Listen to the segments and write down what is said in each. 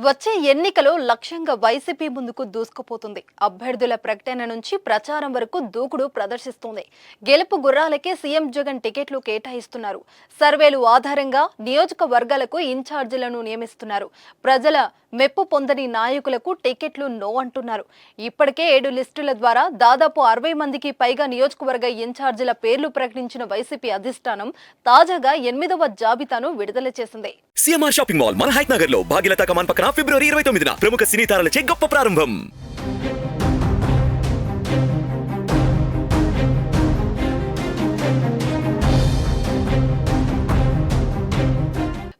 వచ్చే ఎన్నికలో లక్ష్యంగా వైసీపీ ముందుకు దూసుకుపోతుంది. అభ్యర్థుల ప్రకటన నుంచి ప్రచారం వరకు దూకుడు ప్రదర్శిస్తుంది. గెలుపు గుర్రాలకే సీఎం జగన్ టికెట్లు కేటాయిస్తున్నారు. సర్వేలు ఆధారంగా నియోజకవర్గాలకు ఇన్ఛార్జీలను నియమిస్తున్నారు. ప్రజల మెప్పు పొందని నాయకులకు టికెట్లు నో అంటున్నారు. ఇప్పటికే 7 లిస్టుల ద్వారా దాదాపు 60 మందికి పైగా నియోజకవర్గ ఇన్ఛార్జీల పేర్లు ప్రకటించిన వైసీపీ అధిష్టానం తాజాగా 8వ జాబితాను విడుదల చేసింది. సిఎంఆర్ షాపింగ్ మాల్ మన హైట్ నగర్ లో భాగ్యలతా కమాన్ పక్కన ఫిబ్రవరి 29న ప్రముఖ సినీ తారలచే గొప్ప ప్రారంభం.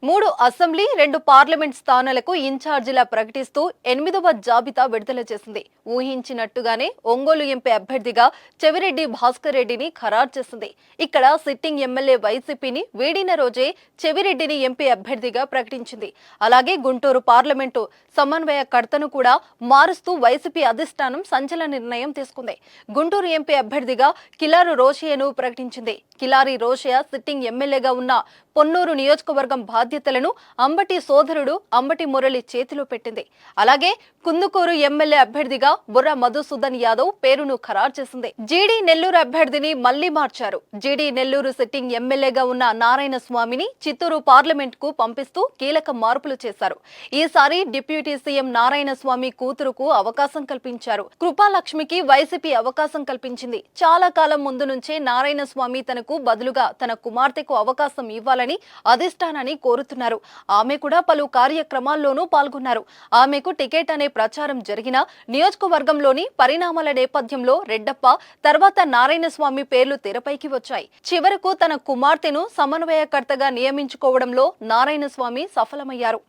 3 అసెంబ్లీ 2 పార్లమెంట్ స్థానాలకు ఇన్ఛార్జీలా ప్రకటిస్తూ 8వ జాబితా విడుదల చేసింది. ఊహించినట్టుగానే ఒంగోలు ఎంపీ అభ్యర్థిగా చెవిరెడ్డి భాస్కర్ రెడ్డిని ఖరారు చేసింది. ఇక్కడ సిట్టింగ్ ఎమ్మెల్యే వైసీపీని వీడిన రోజే చెవిరెడ్డిని ఎంపీ అభ్యర్థిగా ప్రకటించింది. అలాగే గుంటూరు పార్లమెంటు సమన్వయకర్తను కూడా మారుస్తూ వైసీపీ అధిష్టానం సంచలన నిర్ణయం తీసుకుంది. గుంటూరు ఎంపీ అభ్యర్థిగా కిలారు రోషయ్యను ప్రకటించింది. కిలారి రోషయ్య సిట్టింగ్ ఎమ్మెల్యేగా ఉన్న పొన్నూరు నియోజకవర్గం బాధ్యతలను అంబటి సోదరుడు అంబటి మురళి చేతిలో పెట్టింది. అలాగే కుందుకూరు ఎమ్మెల్యే అభ్యర్థిగా బుర్ర మధుసూదన్ యాదవ్ పేరును ఖరారు చేసింది. జీడీ నెల్లూరు అభ్యర్థిని మళ్లీ మార్చారు. జీడీ నెల్లూరు సిట్టింగ్ ఎమ్మెల్యేగా ఉన్న నారాయణ స్వామిని చిత్తూరు పార్లమెంట్ కు పంపిస్తూ కీలక మార్పులు చేశారు. ఈసారి డిప్యూటీ సీఎం నారాయణ స్వామి కూతురుకు అవకాశం కల్పించారు. కృపాలక్ష్మికి వైసీపీ అవకాశం కల్పించింది. చాలా కాలం ముందు నుంచే నారాయణ స్వామి తనకు బదులుగా తన కుమార్తెకు అవకాశం ఇవ్వాలని అధిష్టానాన్ని కోరుతున్నారు. ఆమె కూడా పలు కార్యక్రమాల్లోనూ పాల్గొన్నారు. ఆమెకు టికెట్ అనే ప్రచారం జరిగిన నియోజకవర్గంలోని పరిణామాల నేపథ్యంలో రెడ్డప్ప తర్వాత నారాయణ స్వామి పేర్లు తెరపైకి వచ్చాయి. చివరకు తన కుమార్తెను సమన్వయకర్తగా నియమించుకోవడంలో నారాయణ స్వామి సఫలమయ్యారు.